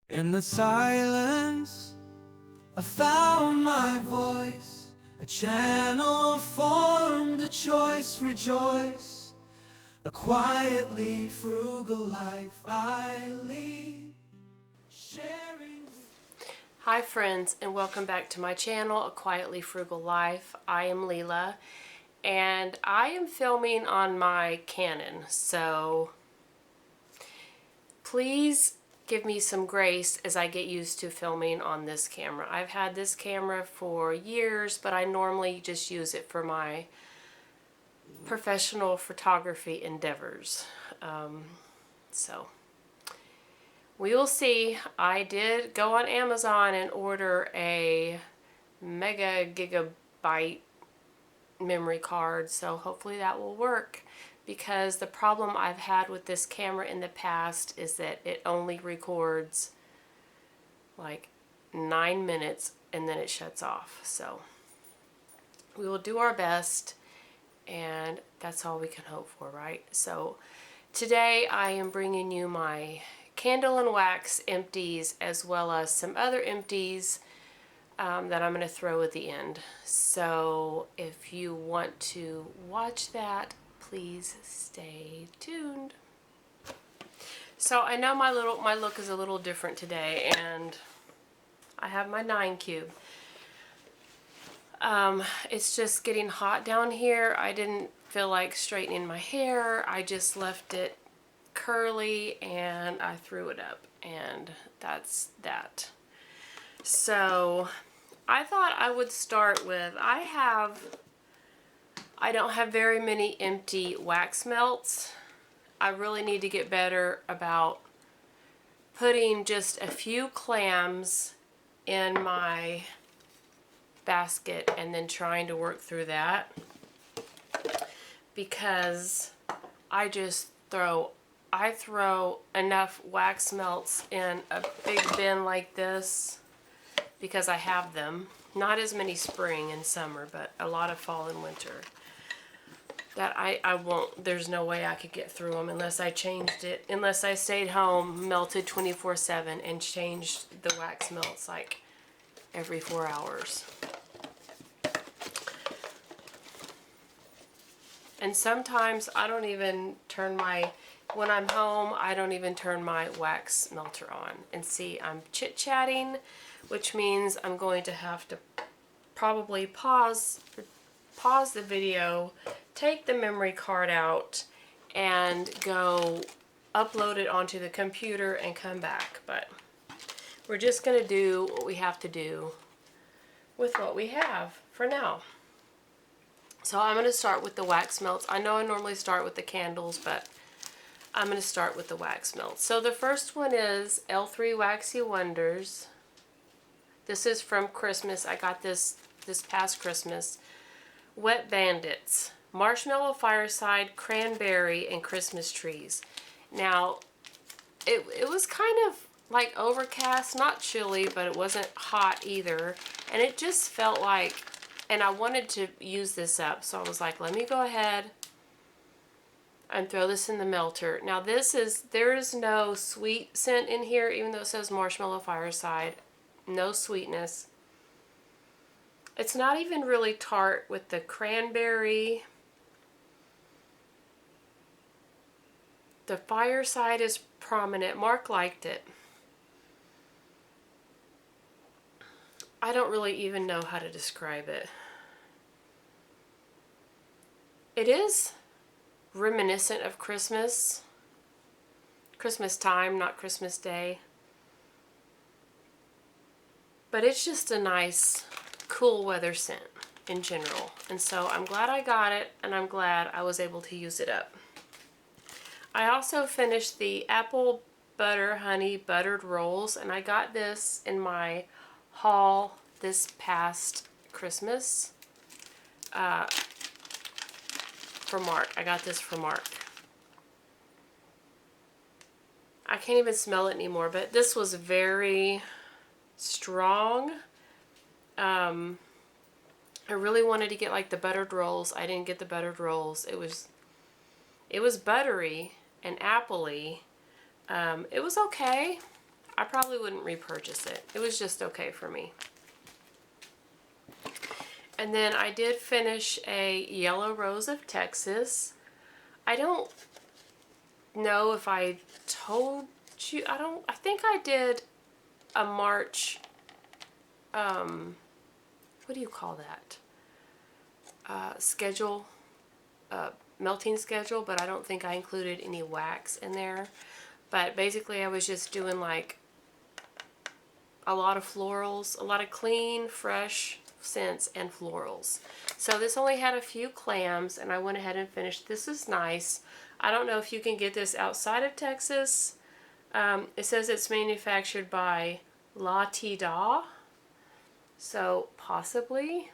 In the silence, I found my voice, a channel formed, a choice, rejoice, a quietly frugal life I lead, sharing. Hi friends, and welcome back to my channel, A Quietly Frugal Life. I am Leila, and I am filming on my Canon, so please give me some grace as I get used to filming on this camera. I've had this camera for years, but I normally just use it for my professional photography endeavors. So we will see. I did go on Amazon and order a mega gigabyte memory card, so hopefully that will work, because the problem I've had with this camera in the past is that it only records like 9 minutes and then it shuts off. So we will do our best, and that's all we can hope for, right? So today I am bringing you my candle and wax empties, as well as some other empties that I'm going to throw at the end. So if you want to watch that, please stay tuned. So I know my look is a little different today, and I have my 9 cube. It's just getting hot down here. I didn't feel like straightening my hair. I just left it curly and I threw it up, and that's that. So I thought I would start with, I don't have very many empty wax melts. I really need to get better about putting just a few clams in my basket and then trying to work through that, because I throw enough wax melts in a big bin like this because I have them. Not as many spring and summer, but a lot of fall and winter. That I won't, there's no way I could get through them unless I changed it, unless I stayed home, melted 24/7, and changed the wax melts like every 4 hours. And sometimes I don't even turn when I'm home, I don't even turn my wax melter on. And see, I'm chit-chatting, which means I'm going to have to probably pause the video, take the memory card out, and go upload it onto the computer and come back. But we're just going to do what we have to do with what we have for now. So I'm going to start with the wax melts. I know I normally start with the candles, but I'm going to start with the wax melts. So the first one is L3 Waxy Wonders. This is from Christmas. I got this past Christmas. Wet Bandits, Marshmallow Fireside, Cranberry, and Christmas Trees. Now, it was kind of like overcast, not chilly, but it wasn't hot either. And it just felt like, and I wanted to use this up, so I was like, let me go ahead and throw this in the melter. Now there is no sweet scent in here, even though it says Marshmallow Fireside. No sweetness. It's not even really tart with the cranberry. The fireside is prominent. Mark liked it. I don't really even know how to describe it. It is reminiscent of Christmas. Christmas time, not Christmas Day. But it's just a nice, cool weather scent in general. And so I'm glad I got it, and I'm glad I was able to use it up. I also finished the apple butter honey buttered rolls, and I got this in my haul this past Christmas for Mark. I got this for Mark. I can't even smell it anymore, but this was very strong. I really wanted to get like the buttered rolls. I didn't get the buttered rolls. It was buttery and appley. It was okay. I probably wouldn't repurchase it. It was just okay for me. And then I did finish a Yellow Rose of Texas. I don't know if I told you, I think I did a March, what do you call that? Schedule, melting schedule, but I don't think I included any wax in there. But basically I was just doing like a lot of florals, a lot of clean, fresh scents and florals. So this only had a few clams, and I went ahead and finished. This is nice. I don't know if you can get this outside of Texas. It says it's manufactured by La Tida, so possibly.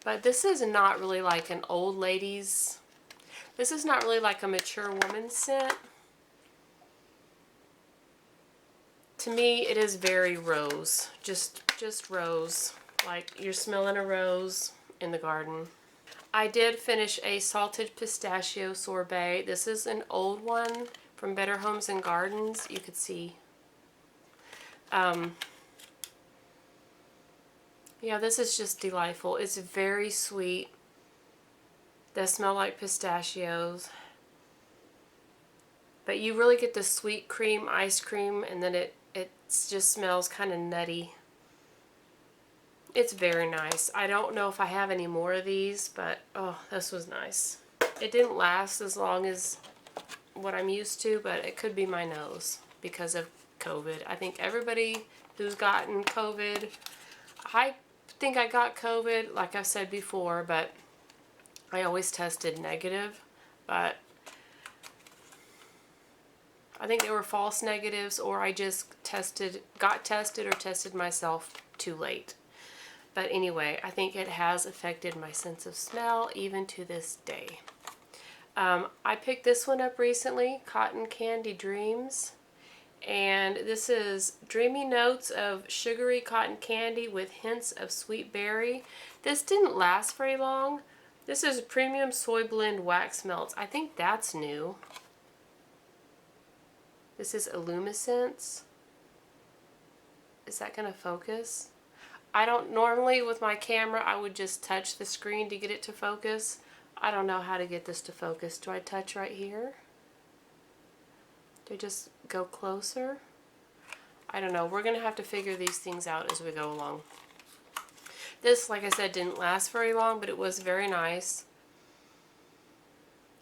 But this is not really like an old lady's. This is not really like a mature woman's scent. To me, it is very rose, just rose, like you're smelling a rose in the garden. I did finish a salted pistachio sorbet. This is an old one from Better Homes and Gardens. You could see. Yeah, this is just delightful. It's very sweet. Does smell like pistachios. But you really get the sweet cream, ice cream, and then it just smells kind of nutty. It's very nice. I don't know if I have any more of these, but oh, this was nice. It didn't last as long as what I'm used to, but it could be my nose because of COVID. I think everybody who's gotten COVID, I think I got COVID, like I've said before, but I always tested negative, but I think they were false negatives, or I just got tested or tested myself too late. But anyway, I think it has affected my sense of smell even to this day. I picked this one up recently, Cotton Candy Dreams. And this is dreamy notes of sugary cotton candy with hints of sweet berry. This didn't last very long. This is premium soy blend wax melts. I think that's new. This is Illumiscence. Is that going to focus? I don't normally with my camera I would just touch the screen to get it to focus. I don't know how to get this to focus. Do I touch right here? Do I just go closer? I don't know. We're going to have to figure these things out as we go along. This, like I said, didn't last very long, but it was very nice.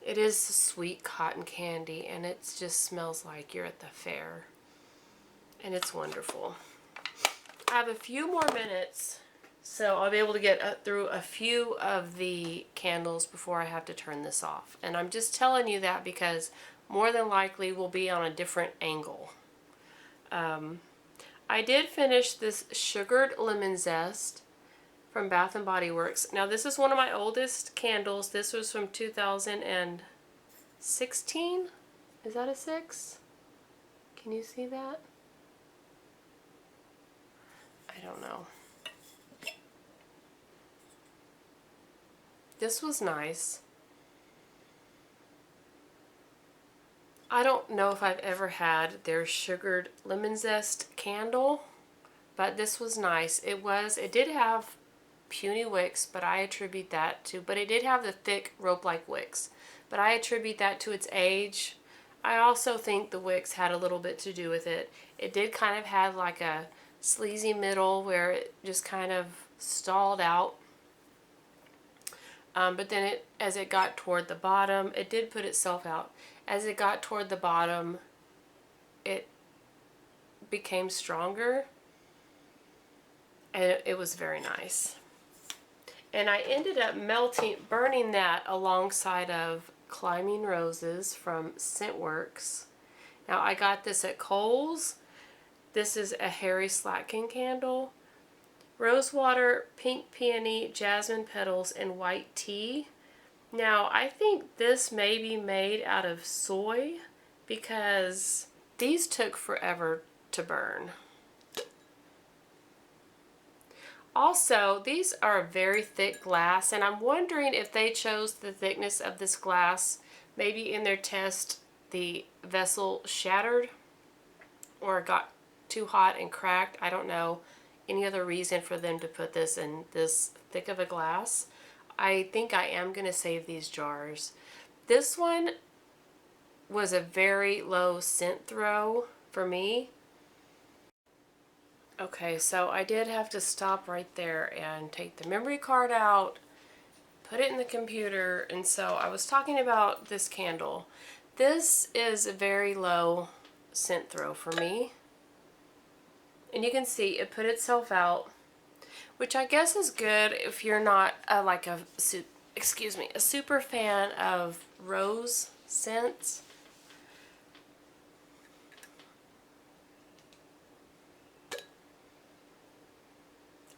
It is sweet cotton candy, and it just smells like you're at the fair. And it's wonderful. I have a few more minutes, so I'll be able to get through a few of the candles before I have to turn this off. And I'm just telling you that because more than likely we'll be on a different angle. I did finish this sugared lemon zest from Bath and Body Works. Now this is one of my oldest candles. This was from 2016. Is that a 6? Can you see that? I don't know. This was nice. I don't know if I've ever had their sugared lemon zest candle, but this was nice. It did have puny wicks, but I attribute that to, but it did have the thick rope-like wicks, but I attribute that to its age. I also think the wicks had a little bit to do with it. It did kind of have like a sleazy middle where it just kind of stalled out. But then as it got toward the bottom, it did put itself out. As it got toward the bottom, it became stronger, and it was very nice. And I ended up burning that alongside of Climbing Roses from Scentworks. Now I got this at Kohl's. This is a Harry Slatkin candle. Rosewater, pink peony, jasmine petals, and white tea. Now I think this may be made out of soy because these took forever to burn. Also, these are very thick glass, and I'm wondering if they chose the thickness of this glass. Maybe in their test the vessel shattered or got too hot and cracked. I don't know any other reason for them to put this in this thick of a glass. I think I am going to save these jars. This one was a very low scent throw for me. Okay, so I did have to stop right there and take the memory card out, put it in the computer, and so I was talking about this candle. This is a very low scent throw for me. And you can see it put itself out, which I guess is good if you're not a super fan of rose scents.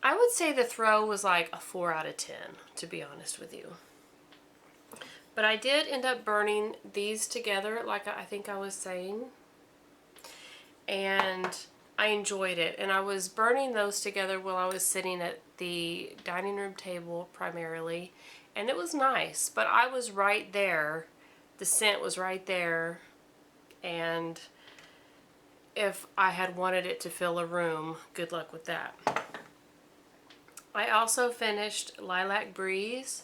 I would say the throw was like a 4 out of 10, to be honest with you. But I did end up burning these together, like I think I was saying. And I enjoyed it. And I was burning those together while I was sitting at the dining room table primarily. And it was nice. But I was right there. The scent was right there. And if I had wanted it to fill a room, good luck with that. I also finished Lilac Breeze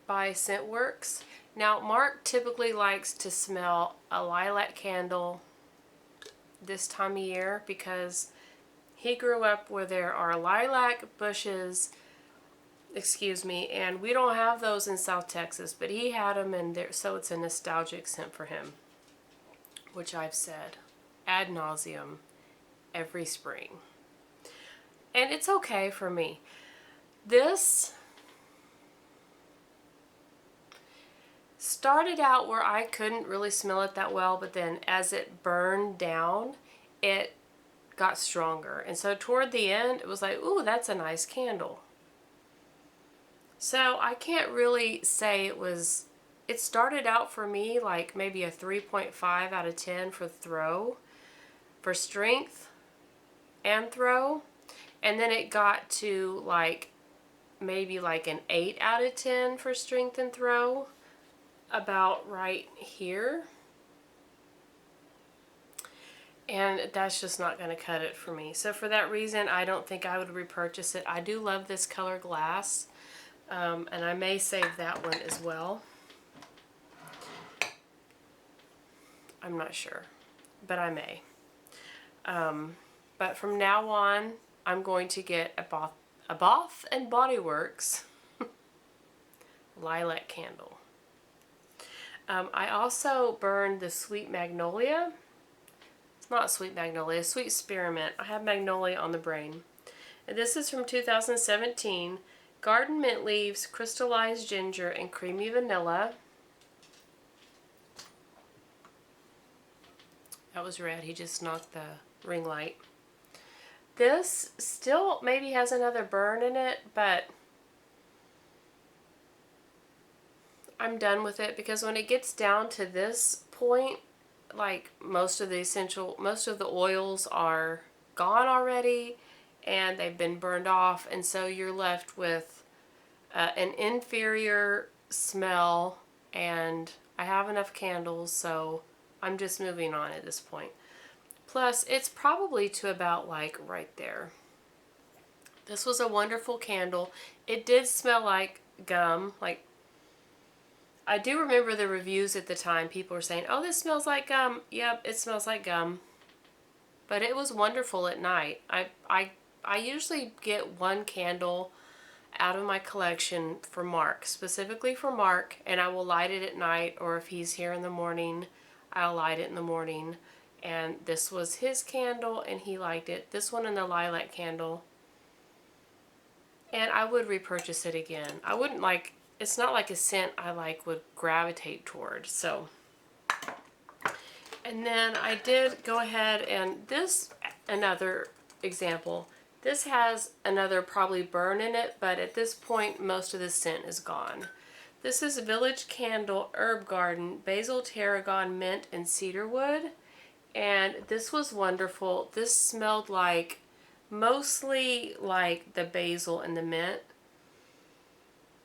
by Scentworks. Now, Mark typically likes to smell a lilac candle this time of year because he grew up where there are lilac bushes, and we don't have those in South Texas, but he had them, and so it's a nostalgic scent for him, which I've said ad nauseum every spring. And it's okay for me. This started out where I couldn't really smell it that well, but then as it burned down, it got stronger. And so toward the end, it was like, ooh, that's a nice candle. So I can't really say it started out for me like maybe a 3.5 out of 10 for strength and throw. And then it got to maybe an 8 out of 10 for strength and throw, about right here. And that's just not going to cut it for me. So for that reason, I don't think I would repurchase it. I do love this color glass, and I may save that one as well. I'm not sure, but I may. But from now on, I'm going to get a Bath and Body Works lilac candle. I also burned the Sweet Magnolia. It's not Sweet Magnolia, Sweet Spearmint. I have Magnolia on the brain. And this is from 2017. Garden mint leaves, crystallized ginger, and creamy vanilla. That was red. He just knocked the ring light. This still maybe has another burn in it, but I'm done with it because when it gets down to this point, most of the oils are gone already and they've been burned off, and so you're left with an inferior smell, and I have enough candles, so I'm just moving on at this point. Plus, it's probably to about right there. This was a wonderful candle. It did smell like gum. I do remember the reviews at the time. People were saying, oh, this smells like gum. Yep, it smells like gum. But it was wonderful at night. I usually get one candle out of my collection for Mark, specifically for Mark, and I will light it at night, or if he's here in the morning, I'll light it in the morning. And this was his candle, and he liked it. This one and the lilac candle. And I would repurchase it again. I wouldn't it's not like a scent I would gravitate toward. So, and then I did go ahead and another example. This has another probably burn in it, but at this point, most of the scent is gone. This is Village Candle Herb Garden, Basil, Tarragon, Mint, and Cedarwood. And this was wonderful. This smelled mostly like the basil and the mint.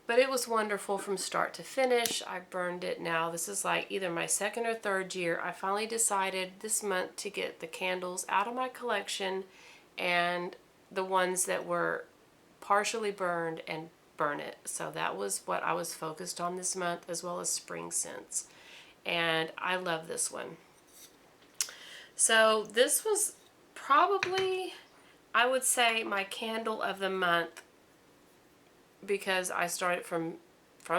But it was wonderful from start to finish. I burned it now. This is like either my second or third year. I finally decided this month to get the candles out of my collection and the ones that were partially burned and burn it. So that was what I was focused on this month, as well as spring scents. And I love this one. So this was probably, I would say, my candle of the month, because I started from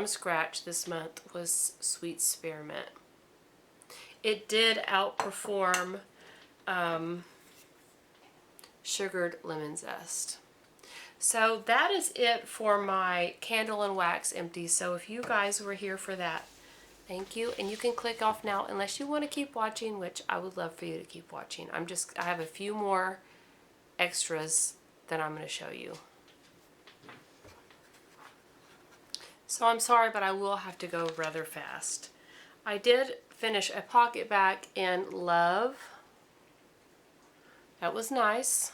scratch this month, was Sweet Spearmint. It did outperform Sugared Lemon Zest. So that is it for my candle and wax empties. So if you guys were here for that, thank you. And you can click off now unless you want to keep watching, which I would love for you to keep watching. I have a few more extras that I'm going to show you. So I'm sorry, but I will have to go rather fast. I did finish a pocket back in Love. That was nice.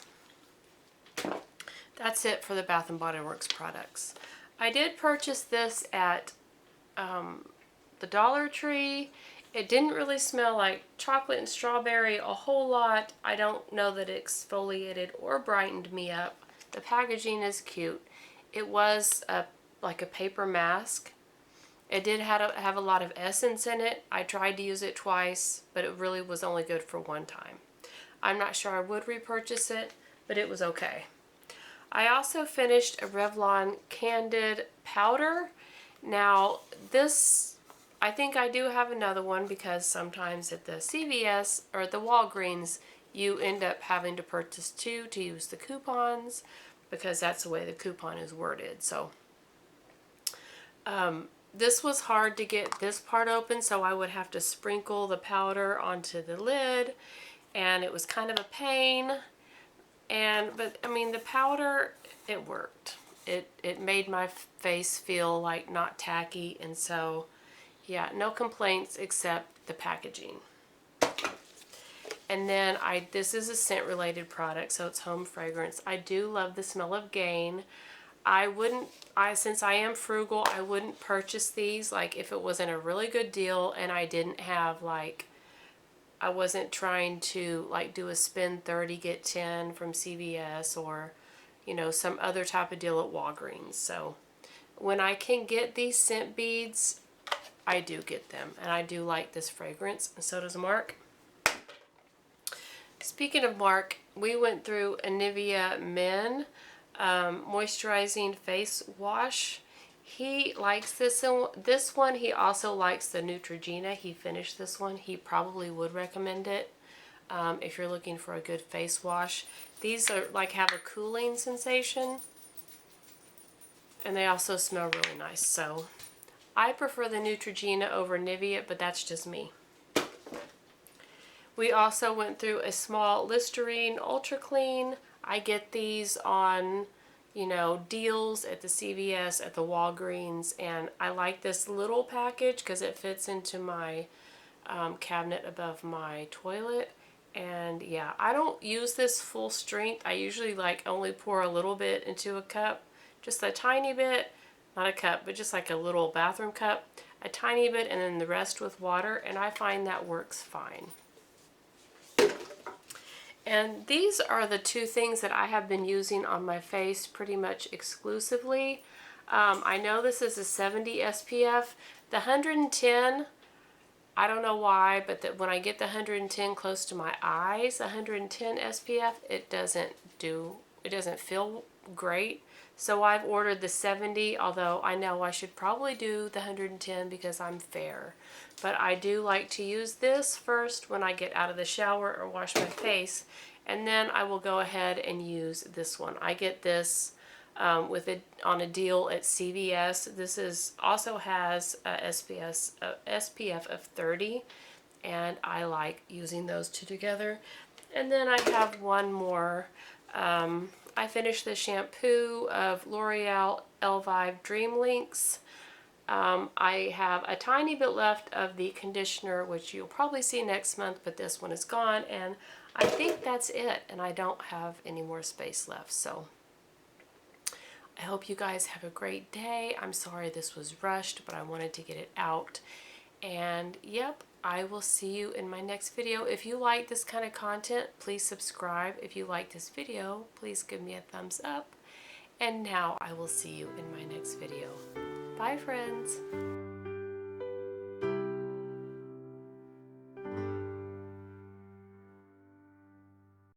That's it for the Bath & Body Works products. I did purchase this at the Dollar Tree. It didn't really smell like chocolate and strawberry a whole lot. I don't know that it exfoliated or brightened me up. The packaging is cute. It was like a paper mask. It did have a lot of essence in it. I tried to use it twice, but it really was only good for one time. I'm not sure I would repurchase it, but it was okay. I also finished a Revlon Candid powder. Now this, I think I do have another one, because sometimes at the CVS or at the Walgreens you end up having to purchase two to use the coupons, because that's the way the coupon is worded. So this was hard to get this part open, so I would have to sprinkle the powder onto the lid, and it was kind of a pain. But I mean, the powder, it worked. It made my face feel like not tacky, and so yeah, no complaints except the packaging. And then this is a scent related product, so it's home fragrance. I do love the smell of Gain. Since I am frugal, I wouldn't purchase these like if it wasn't a really good deal and I didn't have I wasn't trying to like do a spend 30 get 10 from CVS, or some other type of deal at Walgreens. So when I can get these scent beads, I do get them, and I do like this fragrance, and so does Mark. Speaking of Mark, we went through a Nivea Men moisturizing face wash. He likes this one. He also likes the Neutrogena. He finished this one. He probably would recommend it if you're looking for a good face wash. These are have a cooling sensation, and they also smell really nice. So I prefer the Neutrogena over Nivea, but that's just me. We also went through a small Listerine Ultra Clean. I get these on deals at the CVS, at the Walgreens, and I like this little package because it fits into my cabinet above my toilet. And yeah, I don't use this full strength. I usually only pour a little bit into a cup, just a tiny bit, not a cup, but just like a little bathroom cup, a tiny bit, and then the rest with water, and I find that works fine. And these are the two things that I have been using on my face pretty much exclusively. I know this is a 70 SPF. The 110, I don't know why, but when I get the 110 close to my eyes, 110 SPF, it doesn't feel great. So I've ordered the 70, although I know I should probably do the 110 because I'm fair. But I do like to use this first when I get out of the shower or wash my face, and then I will go ahead and use this one. I get this on a deal at CVS. This also has a SPF of 30, and I like using those two together. And then I have one more. I finished the shampoo of L'Oreal Elvive Dream Links. I have a tiny bit left of the conditioner, which you'll probably see next month, but this one is gone, and I think that's it, and I don't have any more space left. So I hope you guys have a great day. I'm sorry this was rushed, but I wanted to get it out. And yep, I will see you in my next video. If you like this kind of content, please subscribe. If you like this video, please give me a thumbs up. And now I will see you in my next video. Bye, friends.